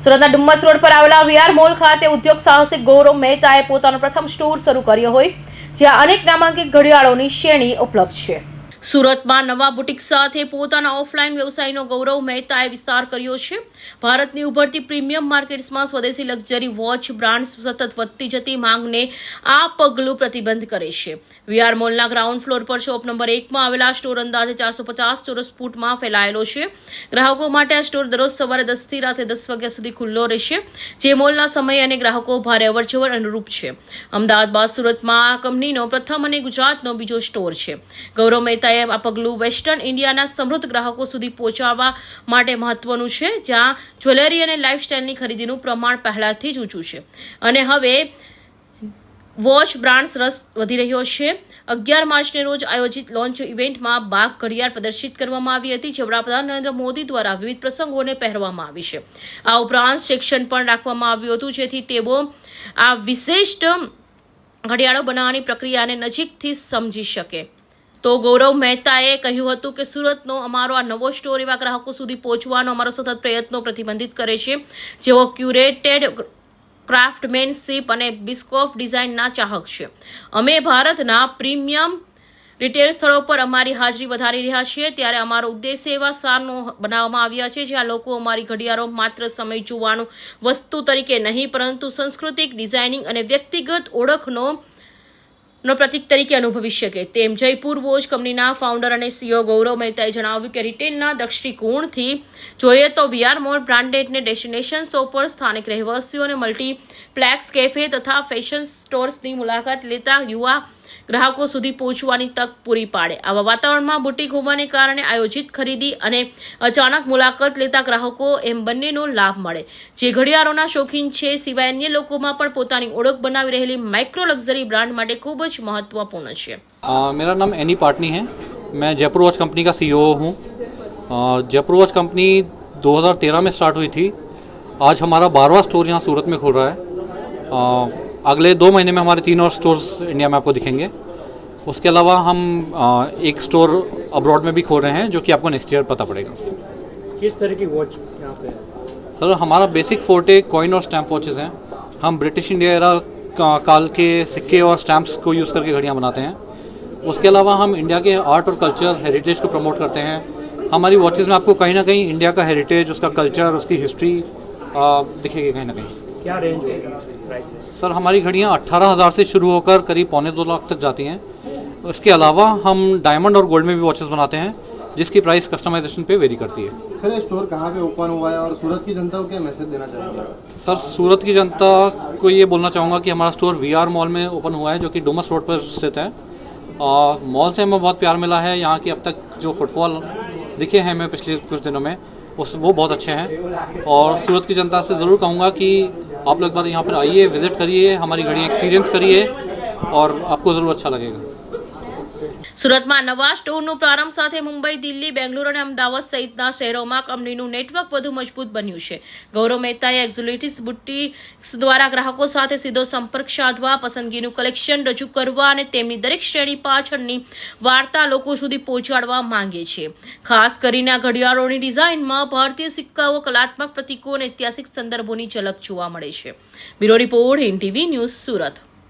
સુરતના ડુમ્મસ રોડ પર આવેલા વીઆર મોલ ખાતે ઉદ્યોગ સાહસિક ગૌરવ મહેતાએ પોતાનો પ્રથમ સ્ટોર શરૂ કર્યો હોય, જ્યાં અનેક નામાંકિત ઘડિયાળોની શ્રેણી ઉપલબ્ધ છે. સુરતમાં નવા બુટીક સાથે પોતાના ઓફલાઈન વ્યવસાયનો ગૌરવ મહેતાએ વિસ્તાર કર્યો છે. ભારતની ઉભરતી પ્રીમિયમ માર્કેટ્સમાં સ્વદેશી લક્ઝરી વોચ બ્રાન્ડ્સ સતત વધતી જતી માંગને આ પગલું પ્રતિબંધ કરે છે. વીઆર મોલના ગ્રાઉન્ડ ફ્લોર પર શોપ નંબર 1 માં આવેલા સ્ટોર અંદાજે 450 ચોરસ ફૂટમાં ફેલાયેલો છે. ગ્રાહકો માટે આ સ્ટોર દરરોજ સવારે 10 થી રાત્રે 10 વાગ્યા સુધી ખુલ્લો રહેશે, જે મોલના સમય અને ગ્રાહકો ભારે અવરજવર અનુરૂપ છે. અમદાવાદ બાદ સુરતમાં આ કંપનીનો પ્રથમ અને ગુજરાતનો બીજો સ્ટોર છે. ગૌરવ મહેતાએ આ પગલું વેસ્ટર્ન ઇન્ડિયાના સમૃદ્ધ ગ્રાહકો સુધી પહોંચાડવા માટે મહત્વનું છે, જ્યાં જ્વેલરી અને લાઇફસ્ટાઇલની ખરીદીનું પ્રમાણ પહેલાથી જ ઊંચું છે અને હવે વોચ બ્રાન્ડ્સ રસ વધી રહ્યો છે. 11 માર્ચને રોજ આયોજિત લોન્ચ ઇવેન્ટમાં બાગ ઘડિયાળ પ્રદર્શિત કરવામાં આવી હતી, જે વડાપ્રધાન નરેન્દ્ર મોદી દ્વારા વિવિધ પ્રસંગોને પહેરવામાં આવી છે. આ ઉપરાંત સેક્શન પણ રાખવામાં આવ્યું હતું, જેથી તેઓ આ વિશિષ્ટ ઘડિયાળો બનાવવાની પ્રક્રિયાને નજીકથી સમજી શકે. તો ગૌરવ મહેતાએ કહ્યું હતું કે સુરતનો અમારો આ નવો સ્ટોર એવા ગ્રાહકો સુધી પહોંચવાનો અમારો સતત પ્રયત્નો પ્રતિબંધિત કરે છે, જેઓ ક્યુરેટેડ ક્રાફ્ટમેનશીપ અને બિસ્કોફ ડિઝાઇનના ચાહક છે. અમે ભારતના પ્રીમિયમ રિટેલ સ્થળો પર અમારી હાજરી વધારી રહ્યા છીએ, ત્યારે અમારો ઉદ્દેશ્ય એવા સ્થાનો બનાવવામાં આવ્યા છે જ્યાં લોકો અમારી ઘડિયાળો માત્ર સમય જોવાનું વસ્તુ તરીકે નહીં, પરંતુ સાંસ્કૃતિક, ડિઝાઇનિંગ અને વ્યક્તિગત ઓળખનો પ્રતીક તરીકે અનુભવી શકે. તેમ જયપુર વોચ કંપનીના ફાઉન્ડર અને સીઈઓ ગૌરવ મહેતાએ જણાવ્યું કે રિટેલના દૃષ્ટિકોણથી જોઈએ તો વીઆર મોલ બ્રાન્ડેડને ડેસ્ટિનેશન શોપ પર સ્થાનિક રહેવાસીઓ અને મલ્ટીપ્લેક્સ કેફે તથા ફેશન સ્ટોર્સની મુલાકાત લેતા યુવા ગ્રાહકો સુધી પહોંચવાની તક પૂરી પાડે. આવા વાતાવરણમાં બુટીક હોવાને કારણે આયોજિત ખરીદી અને અચાનક મુલાકાત લેતા ગ્રાહકો એમ બંનેનો લાભ મળે, જે ઘડિયાળોના શોખીન છે, સિવાય અન્ય લોકોમાં પણ પોતાની ઓળખ બનાવી રહેલી માઇક્રો લક્ઝરી બ્રાન્ડ માટે ખૂબ જ महत्वपूर्ण है. मेरा नाम एनी पाटनी है. मैं जयपुर वॉच कंपनी का सीईओ हूँ. जयपुर वॉच कंपनी 2013 में स्टार्ट हुई थी. आज हमारा 12वां स्टोर यहाँ सूरत में खुल रहा है. अगले 2 महीने में हमारे 3 और स्टोर्स इंडिया में आपको दिखेंगे. उसके अलावा हम एक स्टोर अब्रॉड में भी खोल रहे हैं, जो कि आपको नेक्स्ट ईयर पता पड़ेगा. किस तरह की वॉच यहाँ पे है? सर, हमारा बेसिक फोर्टे कॉइन और स्टैम्प वॉचेस हैं. हम ब्रिटिश इंडिया एरा काल के सिक्के और स्टैम्प्स को यूज़ करके घड़ियाँ बनाते हैं. उसके अलावा हम इंडिया के आर्ट और कल्चर हेरिटेज को प्रमोट करते हैं. हमारी वॉचेस में आपको कहीं ना कहीं इंडिया का हेरिटेज, उसका कल्चर, उसकी हिस्ट्री दिखेगी कहीं ना कहीं. क्या रेंज होगा प्राइस? सर, हमारी घड़ियाँ 18,000 से शुरू होकर करीब 1.25 लाख तक जाती हैं. इसके अलावा हम डायमंड और गोल्ड में भी वॉचेस बनाते हैं, जिसकी प्राइस कस्टमाइजेशन पे वेरी करती है. सर, ये स्टोर कहाँ पे ओपन हुआ है और सूरत की जनता को क्या मैसेज देना चाहेंगे? सर, सूरत की जनता को ये बोलना चाहूँगा कि हमारा स्टोर वीआर मॉल में ओपन हुआ है, जो कि डुमस रोड पर स्थित है. मॉल से हमें बहुत प्यार मिला है. यहाँ की अब तक जो फुटफॉल दिखे हैं हमें पिछले कुछ दिनों में, वो बहुत अच्छे हैं. और सूरत की जनता से ज़रूर कहूँगा कि आप लोग एक बार यहाँ पर आइए, विजिट करिए, हमारी घड़ियाँ एक्सपीरियंस करिए और आपको ज़रूर अच्छा लगेगा. સુરતમાં નવા સ્ટોરનો પ્રારંભ સાથે મુંબઈ, દિલ્હી, બેંગ્લોર અને અમદાવાદ સહિતના શહેરોમાં કંપનીનું નેટવર્ક વધુ મજબૂત બન્યું છે. ગૌરવ મહેતાએ એક્ઝોલેટિસ બુટીક્સ દ્વારા ગ્રાહકો સાથે સીધો સંપર્ક સાધવા, પસંદગીનું કલેક્શન રજૂ કરવા અને તેમની દરેક શ્રેણી પાછળની વાર્તા લોકો સુધી પહોંચાડવા માંગે છે. ખાસ કરીને આ ઘડિયાળોની ડિઝાઇનમાં ભારતીય સિક્કાઓ, કલાત્મક પ્રતીકો અને ઐતિહાસિક સંદર્ભોની ઝલક જોવા મળે છે. Bureau report, NTV news, Surat.